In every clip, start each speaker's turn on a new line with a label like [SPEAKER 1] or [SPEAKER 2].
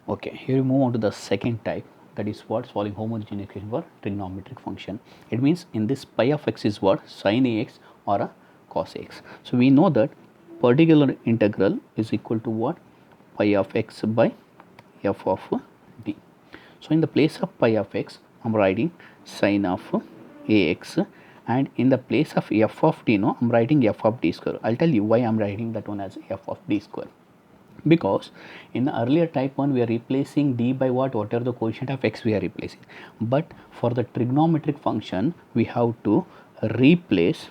[SPEAKER 1] Okay, here we move on to the second type, that is what, solving homogeneous equation for trigonometric function. It means in this pi of x is what, sin ax or a cos ax. So we know that particular integral is equal to what, pi of x by f of d. So in the place of pi of x, I am writing sin of ax, and in the place of f of d, no, I am writing f of d square. I'll tell you why I am writing that one as f of d square. Because in the earlier type 1 we are replacing d by what, whatever the coefficient of x we are replacing, but for the trigonometric function we have to replace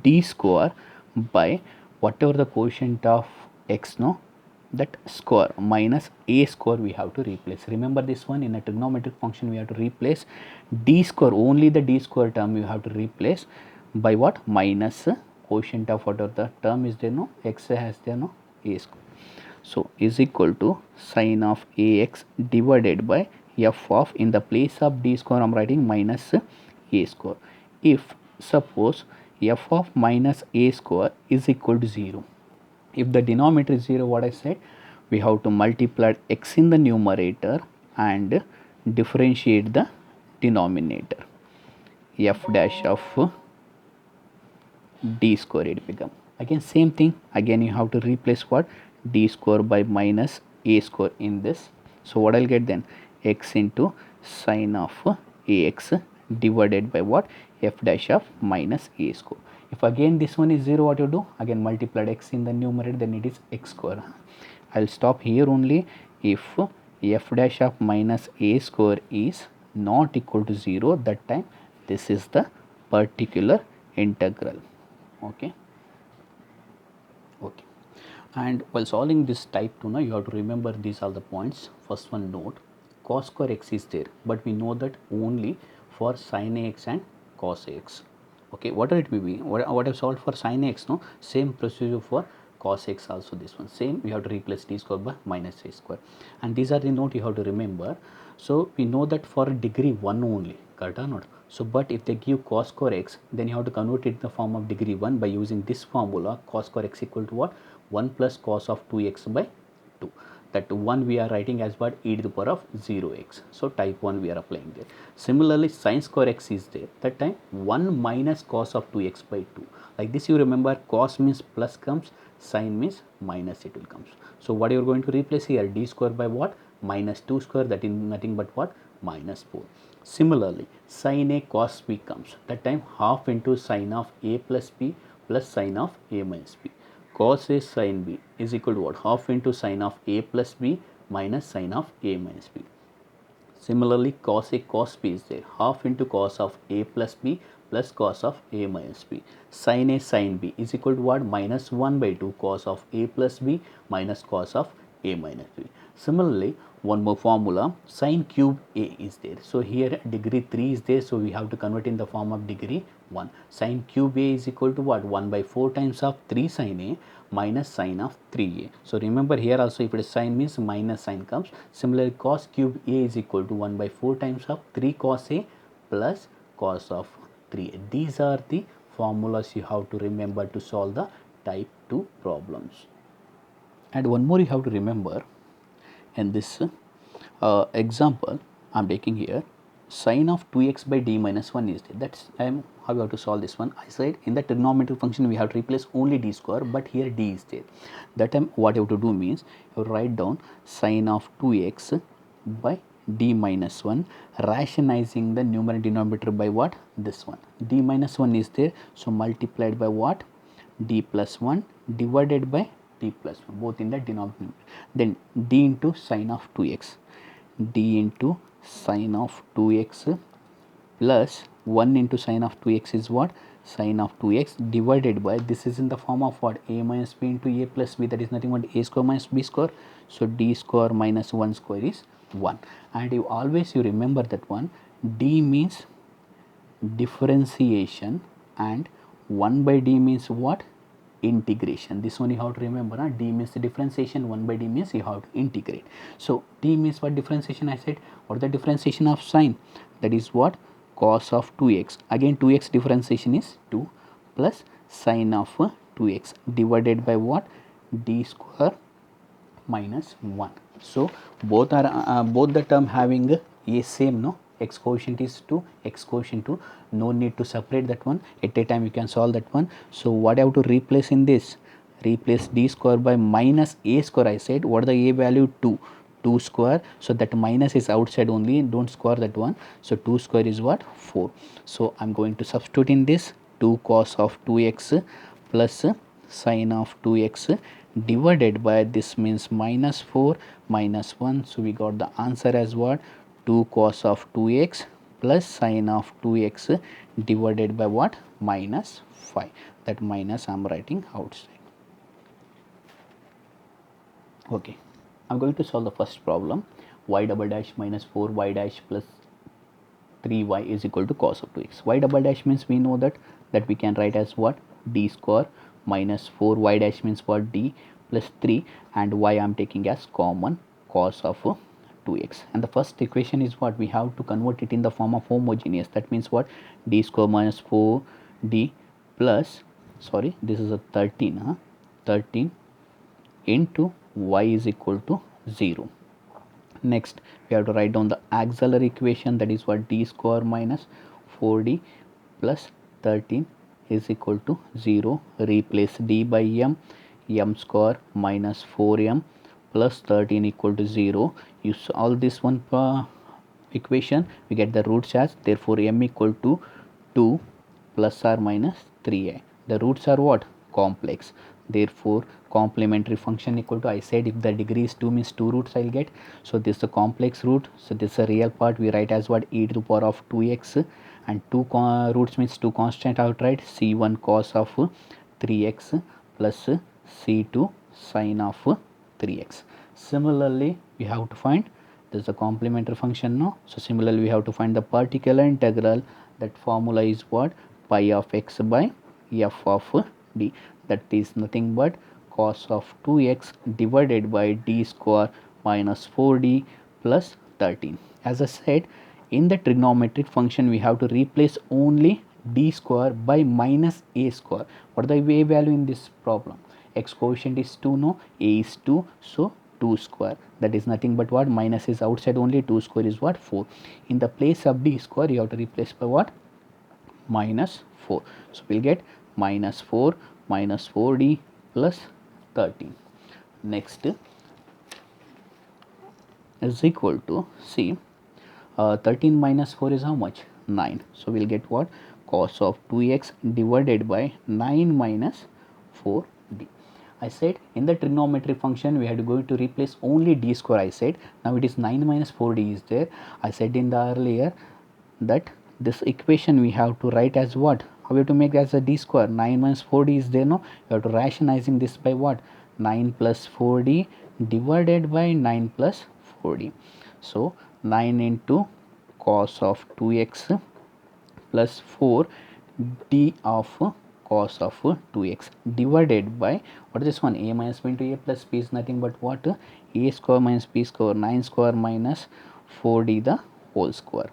[SPEAKER 1] d square by whatever the coefficient of x, no, that square minus a square we have to replace. Remember this one, in a trigonometric function we have to replace d square, only the d square term you have to replace by what, minus quotient of whatever the term is there, no, x has there, no, a square. So is equal to sin of ax divided by f of, in the place of d square I am writing minus a square. If suppose f of minus a square is equal to 0, if the denominator is 0, what I said, we have to multiply x in the numerator and differentiate the denominator. F dash of d square it become. Again same thing, again you have to replace what, d square by minus a square in this. So what I'll get then, x into sin of ax divided by what, f dash of minus a square. If again this one is 0, what you do, again multiply x in the numerator, then it is x square. I'll stop here only if f dash of minus a square is not equal to 0, that time this is the particular integral. Okay. And while solving this type 2, now you have to remember these are the points. First one, note cos square x is there, but we know that only for sin ax and cos ax. Okay, whatever it may be, what I've solved for sin ax, no, same procedure for cos x also, this one same, you have to replace d square by minus a square, and these are the note you have to remember. So we know that for degree 1 only, correct or not? So but if they give cos square x, then you have to convert it in the form of degree 1 by using this formula, cos square x equal to what, 1 plus cos of 2x by 2. That 1 we are writing as what, e to the power of 0x. So type 1 we are applying there. Similarly sin square x is there, that time 1 minus cos of 2x by 2. Like this you remember, cos means plus comes, sin means minus it will comes. So what you are going to replace here, d square by what, minus 2 square, that is nothing but what, minus 4. Similarly sin a cos b comes, that time half into sin of a plus b plus sin of a minus b. Cos a sin b is equal to what, half into sin of a plus b minus sin of a minus b. Similarly cos a cos b is there, half into cos of a plus b plus cos of a minus b. Sin a sin b is equal to what, minus 1 by 2 cos of a plus b minus cos of a minus b. Similarly one more formula, sin cube a is there. So here degree 3 is there, so we have to convert in the form of degree 1. Sin cube a is equal to what, 1 by 4 times of 3 sin a minus sin of 3a. So remember here also, if it is sin means minus sin comes. Similarly cos cube a is equal to 1 by 4 times of 3 cos a plus cos of 3a. These are the formulas you have to remember to solve the type 2 problems. And one more you have to remember, in this example I am taking here, sin of 2x by d minus 1 is there. That's how you have to solve this one. I said in the trigonometric function we have to replace only d square, but here d is there. That time what you have to do means, you write down sin of 2x by d minus 1, rationalizing the numerator denominator by what, this one, d minus 1 is there, so multiplied by what, d plus 1 divided by d plus 1, both in the denominator, then d into sin of 2x, d into sin of 2x plus 1 into sin of 2x is what, sin of 2x divided by, this is in the form of what, a minus b into a plus b, that is nothing but a square minus b square. So d square minus 1 square is 1, and you always you remember that one, d means differentiation and 1 by d means what, integration. This one you have to remember, d means the differentiation, 1 by d means you have to integrate. So d means what, differentiation. I said what the differentiation of sine, that is what, cos of 2x, again 2x differentiation is 2 plus sine of 2x divided by what, d square minus 1. So both are both the term having a same, no, x quotient is 2, x quotient 2, no need to separate that one, at a time you can solve that one. So what I have to replace in this, replace d square by minus a square. I said what the a value, 2 square, so that minus is outside only, don't square that one. So 2 square is what, 4. So I'm going to substitute in this 2 cos of 2x plus sine of 2x divided by, this means minus 4 minus 1. So we got the answer as what, 2 cos of 2x plus sine of 2x divided by what, minus 5. That minus I'm writing outside. Okay, I'm going to solve the first problem. Y double dash minus 4y dash plus 3y is equal to cos of 2x. Y double dash means we know that we can write as what, d square minus 4y dash means what, d plus 3, and y I am taking as common, cos of 2x. And the first equation is what, we have to convert it in the form of homogeneous. That means what, d square minus 4d plus, sorry, this is a 13, 13 into y is equal to 0. Next we have to write down the auxiliary equation, that is what, d square minus 4d plus 13 is equal to 0. Replace d by m square minus 4m plus 13 equal to 0. You solve this one equation, we get the roots as, therefore m equal to 2 plus or minus 3a. The roots are what, complex, therefore complementary function equal to, I said if the degree is 2 means 2 roots I'll get. So this is a complex root, so this is a real part, we write as what, e to the power of 2x, and 2 roots means 2 constant outright, c1 cos of 3x plus c2 sine of 3x. Similarly we have to find, this is a complementary function, no, so similarly we have to find the particular integral. That formula is what, pi of x by f of d, that is nothing but cos of 2x divided by d square minus 4d plus 13. As I said, in the trigonometric function we have to replace only d square by minus a square. What is the a value in this problem? X quotient is 2, no, a is 2, so 2 square, that is nothing but what, minus is outside only, 2 square is what, 4. In the place of d square you have to replace by what, minus 4. So we'll get minus 4 minus 4d plus 13. Next is equal to, see, 13 minus 4 is how much, 9. So we'll get what, cos of 2x divided by 9 minus 4d. I said in the trigonometric function we had to go to replace only d square. I said now it is 9 minus 4d is there. I said in the earlier that this equation we have to write as what, how we have to make as a d square, 9 minus 4d is there, no, you have to rationalizing this by what, 9 plus 4d divided by 9 plus 4d. So 9 into cos of 2x plus 4 d of cos of 2x divided by, what is this one, a minus b into a plus b is nothing but what, a square minus b square, 9 square minus 4d the whole square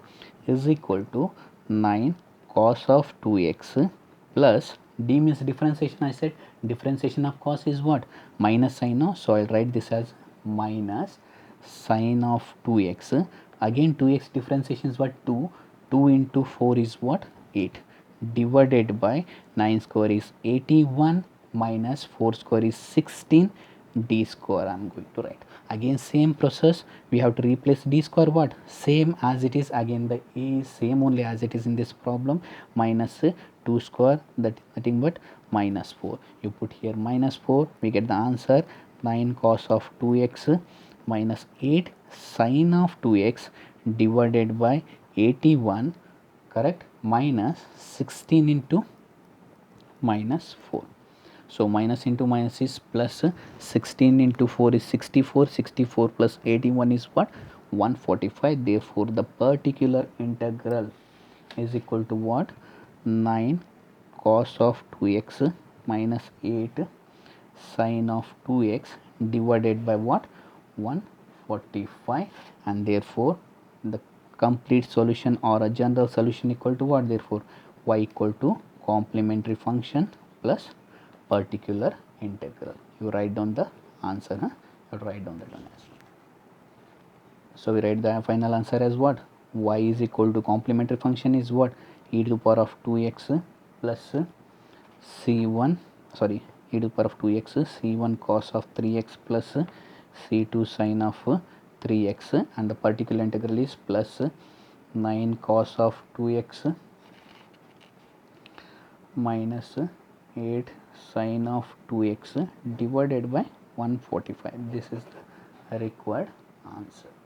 [SPEAKER 1] is equal to 9 cos of 2x plus d means differentiation. I said differentiation of cos is what, minus sign, no, so I'll write this as minus sine of 2x, again 2x differentiation is what, 2 into 4 is what, 8 divided by 9 square is 81 minus 4 square is 16 d square. I am going to write again same process, we have to replace d square what, same as it is, again the a is same only as it is in this problem, minus 2 square, that is nothing but minus 4. You put here minus 4, we get the answer 9 cos of 2x minus 8 sine of 2x divided by 81, correct, minus 16 into minus 4. So minus into minus is plus, 16 into 4 is 64, 64 plus 81 is what, 145. Therefore the particular integral is equal to what, 9 cos of 2x minus 8 sine of 2x divided by what, 145. And therefore the complete solution or a general solution equal to what, therefore y equal to complementary function plus particular integral. You write down the answer, you write down the answer. So we write the final answer as what? Y is equal to complementary function is what? E to the power of 2x plus c1, sorry, e to the power of 2x c1 cos of 3x plus c2 sin of 3x, and the particular integral is plus 9 cos of 2x minus 8 sin of 2x divided by 145. This is the required answer.